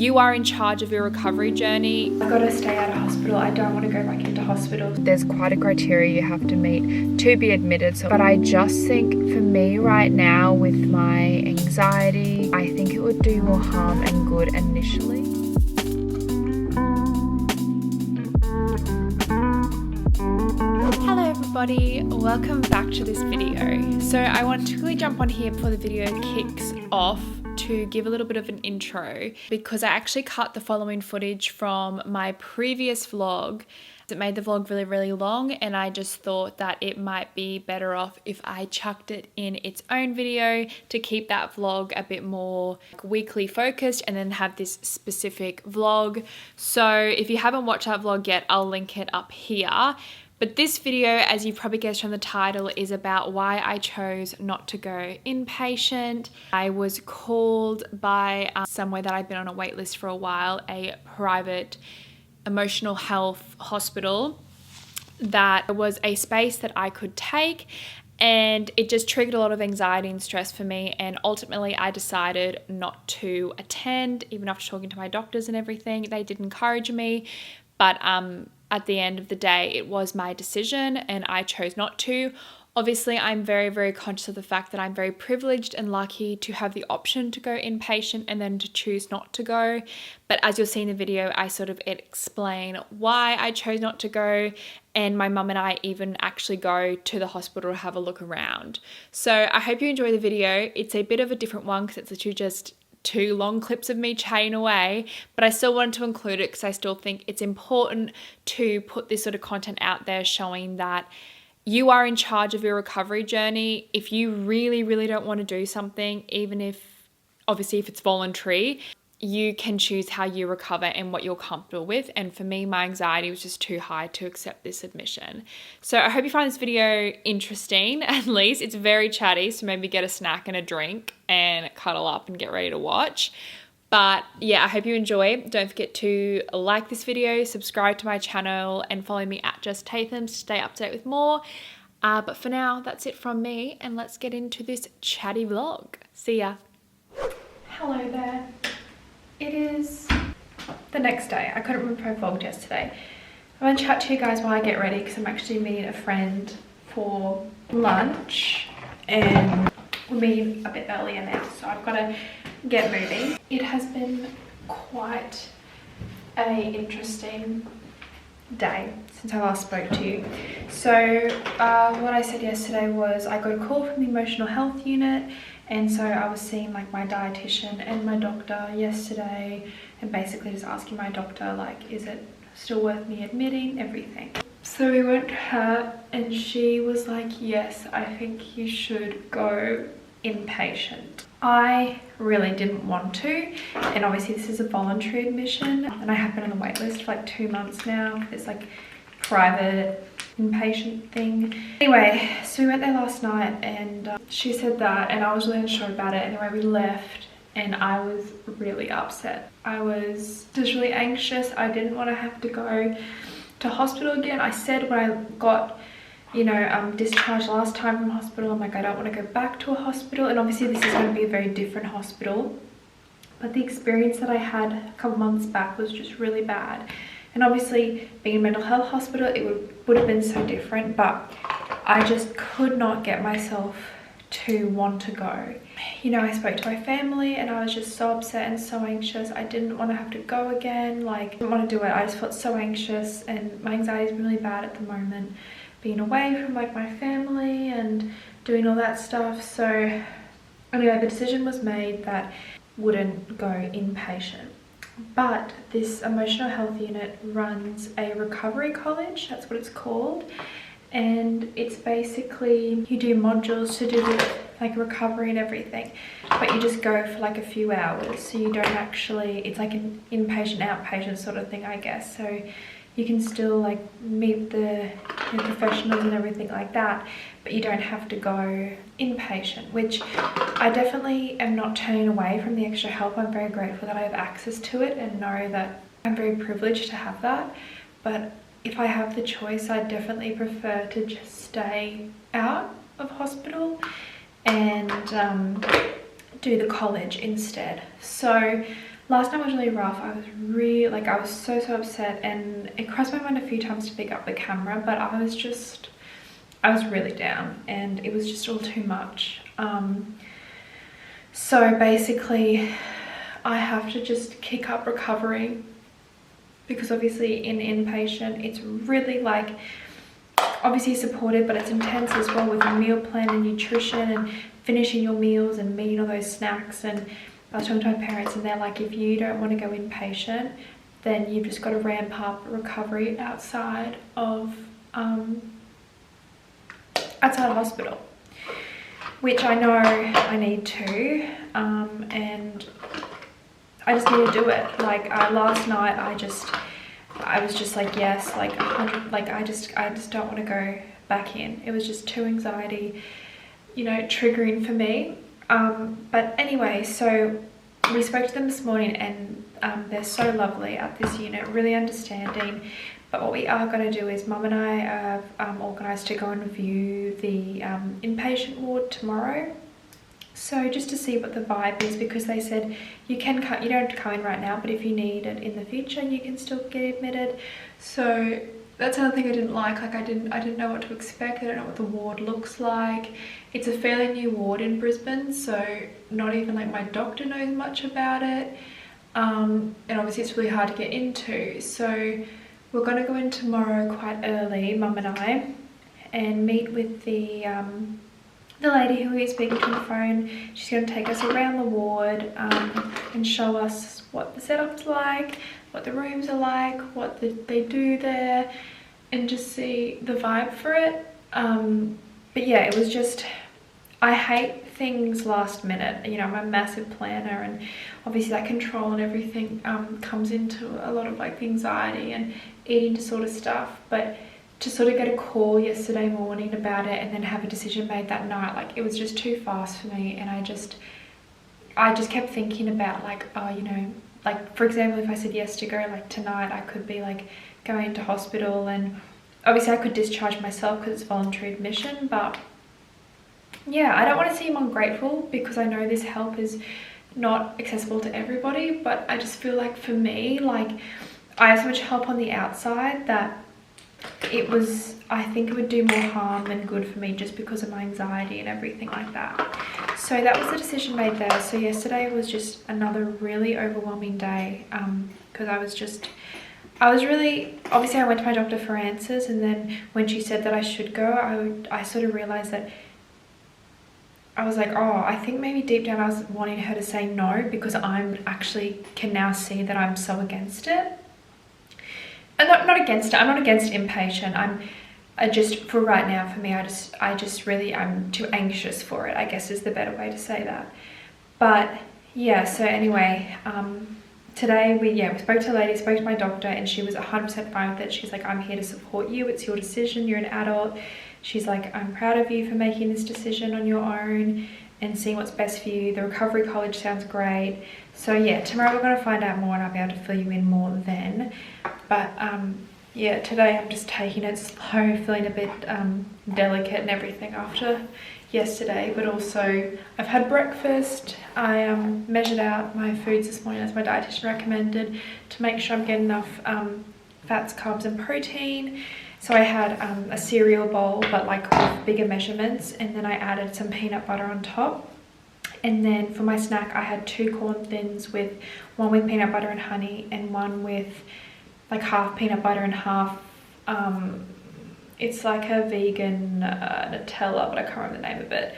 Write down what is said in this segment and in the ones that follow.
You are in charge of your recovery journey. I've got to stay out of hospital. I don't want to go back into hospital. There's quite a criteria you have to meet to be admitted. But I just think for me right now with my anxiety, I think it would do more harm than good initially. Hello everybody, welcome back to this video. So I want to quickly jump on here before the video kicks off to give a little bit of an intro, because I actually cut the following footage from my previous vlog. It made the vlog really long, and I just thought that it might be better off if I chucked it in its own video to keep that vlog a bit more weekly focused and then have this specific vlog. So if you haven't watched that vlog yet, I'll link it up here. But this video, as you probably guessed from the title, is about why I chose not to go inpatient. I was called by somewhere that I've been on a wait list for a while, a private emotional health hospital, that was a space that I could take, and it just triggered a lot of anxiety and stress for me, and ultimately I decided not to attend. Even after talking to my doctors and everything, they did encourage me, but at the end of the day, it was my decision and I chose not to. Obviously, I'm very conscious of the fact that I'm very privileged and lucky to have the option to go inpatient and then to choose not to go. But as you'll see in the video, I sort of explain why I chose not to go, and my mum and I even actually go to the hospital to have a look around. So I hope you enjoy the video. It's a bit of a different one because it's literally just two long clips of me chatting away, but I still wanted to include it because I still think it's important to put this sort of content out there showing that you are in charge of your recovery journey. If you really don't want to do something, even if obviously if it's voluntary, you can choose how you recover and what you're comfortable with. And for me, my anxiety was just too high to accept this admission. So I hope you find this video interesting. At least it's very chatty, so maybe get a snack and a drink and cuddle up and get ready to watch. But yeah, I hope you enjoy. Don't forget to like this video, subscribe to my channel, and follow me at Just Tatham to stay up to date with more. But for now, that's it from me, and let's get into this chatty vlog. See ya. Hello there. It is the next day. I couldn't remember if I vlogged yesterday. I'm going to chat to you guys while I get ready because I'm actually meeting a friend for lunch, and we're meeting a bit earlier now, so I've got to get moving. It has been quite an interesting day since I last spoke to you. So what I said yesterday was I got a call from the emotional health unit, and so I was seeing like my dietitian and my doctor yesterday, and basically just asking my doctor like, is it still worth me admitting, everything. So we went to her and she was like, yes, I think you should go inpatient. I really didn't want to, and obviously this is a voluntary admission, and I have been on the wait list for like 2 months now. It's like private inpatient thing. Anyway, so we went there last night, and she said that, and I was really unsure about it. Anyway, we left and I was really upset. I was just really anxious. I didn't want to have to go to hospital again. I said when I got discharged last time from hospital, I'm like, I don't want to go back to a hospital. And obviously this is going to be a very different hospital, but the experience that I had a couple months back was just really bad. And obviously being a mental health hospital, it would have been so different, but I just could not get myself to want to go. I spoke to my family and I was just so upset and so anxious. I didn't want to have to go again. Like, I didn't want to do it. I just felt so anxious, and my anxiety is really bad at the moment, being away from like my family and doing all that stuff. So anyway, the decision was made that wouldn't go inpatient. But this emotional health unit runs a recovery college, that's what it's called, and it's basically you do modules to do with like recovery and everything, but you just go for like a few hours, so you don't actually, it's like an inpatient outpatient sort of thing, I guess. So you can still like meet the professionals and everything like that, but you don't have to go inpatient, which I definitely am not turning away from the extra help. I'm very grateful that I have access to it and know that I'm very privileged to have that. But if I have the choice, I definitely prefer to just stay out of hospital and do the college instead. So last night was really rough. I was really, like, I was so upset, and it crossed my mind a few times to pick up the camera, but I was really down, and it was just all too much. So basically I have to just kick up recovery, because obviously in inpatient it's really, like, obviously supported, but it's intense as well with meal plan and nutrition and finishing your meals and meeting all those snacks. And I was talking to my parents, and they're like, if you don't want to go inpatient, then you've just got to ramp up recovery outside of hospital, which I know I need to, and I just need to do it. Like, last night I was just like, yes, like 100, like I just don't want to go back in. It was just too anxiety, you know, triggering for me. But anyway, so we spoke to them this morning, and they're so lovely at this unit, really understanding. But what we are going to do is Mum and I have organised to go and view the inpatient ward tomorrow. So just to see what the vibe is, because they said you don't have to come in right now, but if you need it in the future, you can still get admitted. So that's another thing I didn't like. Like, I didn't know what to expect. I don't know what the ward looks like. It's a fairly new ward in Brisbane, so not even like my doctor knows much about it. And obviously it's really hard to get into. So we're going to go in tomorrow quite early, Mum and I, and meet with the lady who is speaking to on the phone. She's going to take us around the ward and show us what the setup's like, what the rooms are like, what they do there, and just see the vibe for it. But yeah, it was just, I hate things last minute. You know, I'm a massive planner, and obviously that control and everything comes into a lot of like anxiety and eating disorder stuff. But to sort of get a call yesterday morning about it and then have a decision made that night, like, it was just too fast for me. And I just kept thinking about, like, oh, you know, like, for example, if I said yes to go, like, tonight, I could be like going into hospital, and obviously I could discharge myself because it's voluntary admission. But yeah, I don't want to seem ungrateful, because I know this help is not accessible to everybody, but I just feel like for me, like, I have so much help on the outside that I think it would do more harm than good for me, just because of my anxiety and everything like that. So that was the decision made there. So yesterday was just another really overwhelming day, because I was really, obviously I went to my doctor for answers, and then when she said that I should go, I sort of realized that I was like, oh, I think maybe deep down I was wanting her to say no, because I'm actually can now see that I'm so against it. And not against it. I'm not against inpatient. I just, for right now, for me, I'm too anxious for it, I guess is the better way to say that. But yeah, so anyway, today we spoke to a lady, spoke to my doctor, and she was 100% fine with it. She's like, I'm here to support you. It's your decision. You're an adult. She's like, I'm proud of you for making this decision on your own and seeing what's best for you. The recovery college sounds great. So yeah, tomorrow we're going to find out more, and I'll be able to fill you in more then. But yeah, today I'm just taking it slow, feeling a bit delicate and everything after yesterday. But also I've had breakfast. I measured out my foods this morning as my dietitian recommended, to make sure I'm getting enough fats, carbs and protein. So I had a cereal bowl, but like with bigger measurements, and then I added some peanut butter on top. And then for my snack, I had 2 corn thins, with one with peanut butter and honey, and one with like half peanut butter and half, it's like a vegan Nutella, but I can't remember the name of it.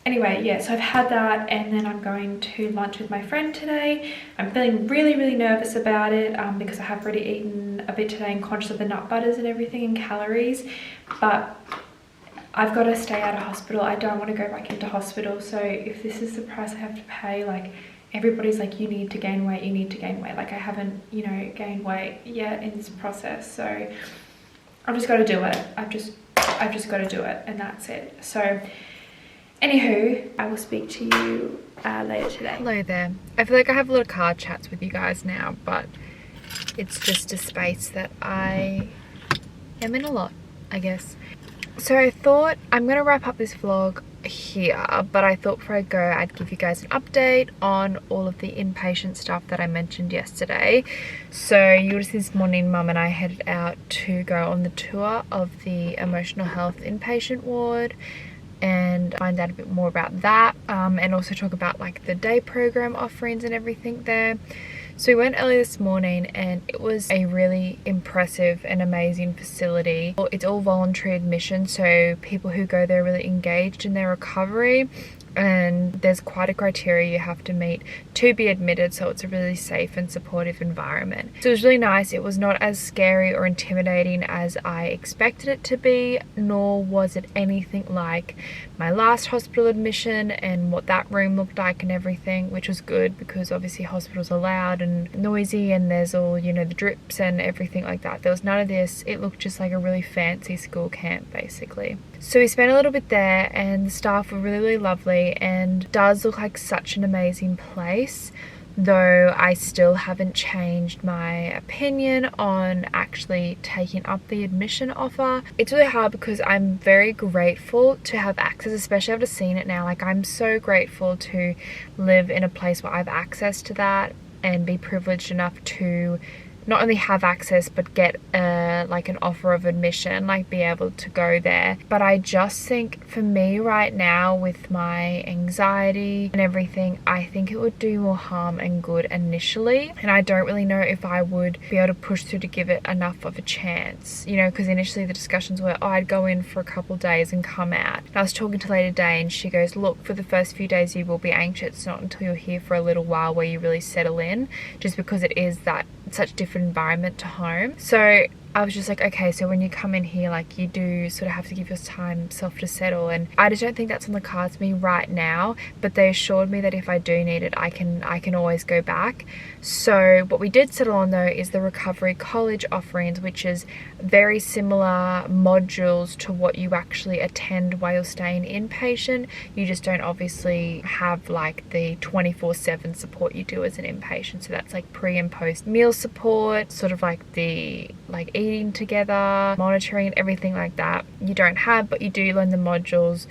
Anyway, yeah, so I've had that, and then I'm going to lunch with my friend today. I'm feeling really, really nervous about it, because I have already eaten a bit today and conscious of the nut butters and everything and calories. But I've got to stay out of hospital. I don't want to go back into hospital. So if this is the price I have to pay, like, everybody's like, you need to gain weight, you need to gain weight. Like, I haven't, you know, gained weight yet in this process. So I've just got to do it. I've just got to do it, and that's it. So anywho, I will speak to you later today. Hello there. I feel like I have a lot of car chats with you guys now, but it's just a space that I am in a lot, I guess. So I thought I'm going to wrap up this vlog here, but I thought before I go I'd give you guys an update on all of the inpatient stuff that I mentioned yesterday. So you'll see this morning Mum and I headed out to go on the tour of the emotional health inpatient ward and find out a bit more about that, and also talk about like the day program offerings and everything there. So we went early this morning and it was a really impressive and amazing facility. It's all voluntary admission, so people who go there are really engaged in their recovery, and there's quite a criteria you have to meet to be admitted, so it's a really safe and supportive environment. So it was really nice. It was not as scary or intimidating as I expected it to be, nor was it anything like my last hospital admission and what that room looked like and everything, which was good because obviously hospitals are loud and noisy and there's all, you know, the drips and everything like that. There was none of this. It looked just like a really fancy school camp basically. So we spent a little bit there and the staff were really, really lovely, and does look like such an amazing place, though I still haven't changed my opinion on actually taking up the admission offer. It's really hard because I'm very grateful to have access, especially after seeing it now. Like, I'm so grateful to live in a place where I have access to that and be privileged enough to not only have access but get like an offer of admission, like be able to go there. But I just think for me right now with my anxiety and everything, I think it would do more harm and good initially, and I don't really know if I would be able to push through to give it enough of a chance, you know, because initially the discussions were, oh, I'd go in for a couple of days and come out. And I was talking to Lady Day and she goes, look, for the first few days you will be anxious. It's not until you're here for a little while where you really settle in, just because it is that such different environment to home. So I was just like, okay, so when you come in here, like, you do sort of have to give yourself to settle, and I just don't think that's on the cards for me right now. But they assured me that if I do need it, I can always go back. So what we did settle on though is the recovery college offerings, which is very similar modules to what you actually attend while you're staying inpatient. You just don't obviously have like the 24/7 support you do as an inpatient. So that's like pre and post meal support, sort of like the eating together, monitoring, everything like that. You don't have, but you do learn the modules.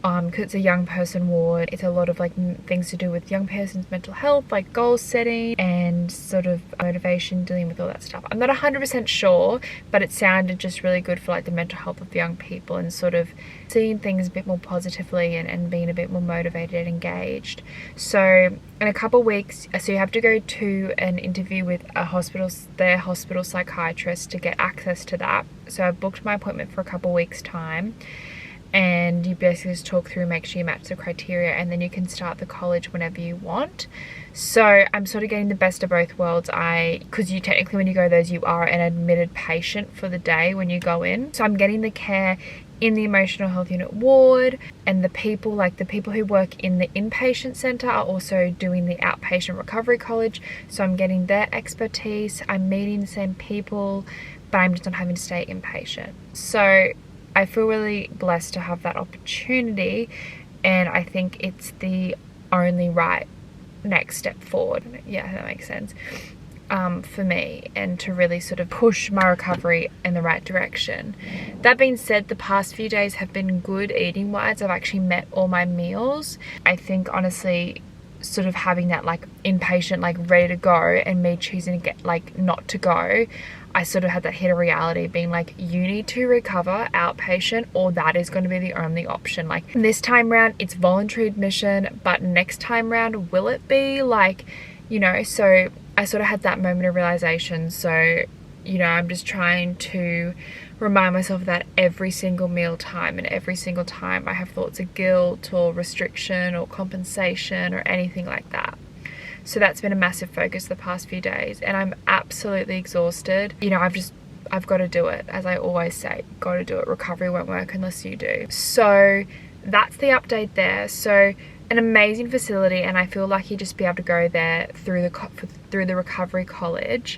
Because it's a young person ward, it's a lot of like things to do with young person's mental health, like goal setting and sort of motivation, dealing with all that stuff. I'm not 100% sure, but it sounded just really good for like the mental health of young people and sort of seeing things a bit more positively and being a bit more motivated and engaged. So in a couple of weeks, so you have to go to an interview with their hospital psychiatrist to get access to that. So I've booked my appointment for a couple of weeks time. And you basically just talk through, make sure you match the criteria, and then you can start the college whenever you want. So I'm sort of getting the best of both worlds. Because you technically, when you go those, you are an admitted patient for the day when you go in. So I'm getting the care in the emotional health unit ward, and the people who work in the inpatient center are also doing the outpatient recovery college. So I'm getting their expertise. I'm meeting the same people, but I'm just not having to stay inpatient. So I feel really blessed to have that opportunity, and I think it's the only right next step forward. Yeah, that makes sense. For me, and to really sort of push my recovery in the right direction. That being said, the past few days have been good eating wise. I've actually met all my meals. I think honestly, sort of having that like inpatient, like ready to go, and me choosing to get like not to go, I sort of had that hit of reality being like, you need to recover outpatient, or that is going to be the only option. Like this time round it's voluntary admission, but next time round will it be, like, you know? So I sort of had that moment of realization. So, you know, I'm just trying to remind myself that every single meal time and every single time I have thoughts of guilt or restriction or compensation or anything like that. So that's been a massive focus the past few days, and I'm absolutely exhausted. You know, I've got to do it. As I always say, got to do it. Recovery won't work unless you do. So that's the update there. So an amazing facility, and I feel lucky just to be able to go there through the recovery college.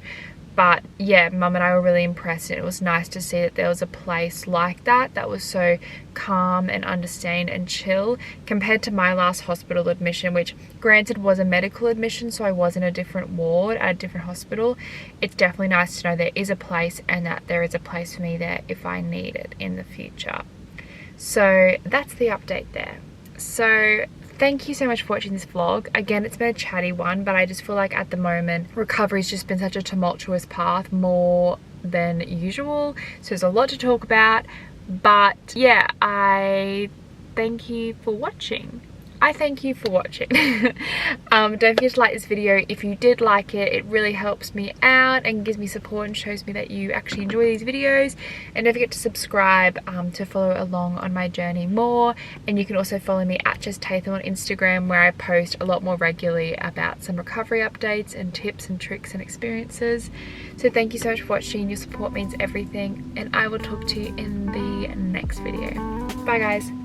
But yeah, Mum and I were really impressed, and it was nice to see that there was a place like that that was so calm and understanding and chill, compared to my last hospital admission, which granted was a medical admission, so I was in a different ward at a different hospital. It's definitely nice to know there is a place, and that there is a place for me there if I need it in the future. So that's the update there. So thank you so much for watching this vlog. Again, it's been a chatty one, but I just feel like at the moment recovery's just been such a tumultuous path, more than usual, so there's a lot to talk about. But yeah, I thank you for watching. Don't forget to like this video if you did like it. It really helps me out and gives me support and shows me that you actually enjoy these videos. And don't forget to subscribe to follow along on my journey more. And you can also follow me at Just Tatham on Instagram, where I post a lot more regularly about some recovery updates and tips and tricks and experiences. So thank you so much for watching. Your support means everything, and I will talk to you in the next video. Bye guys.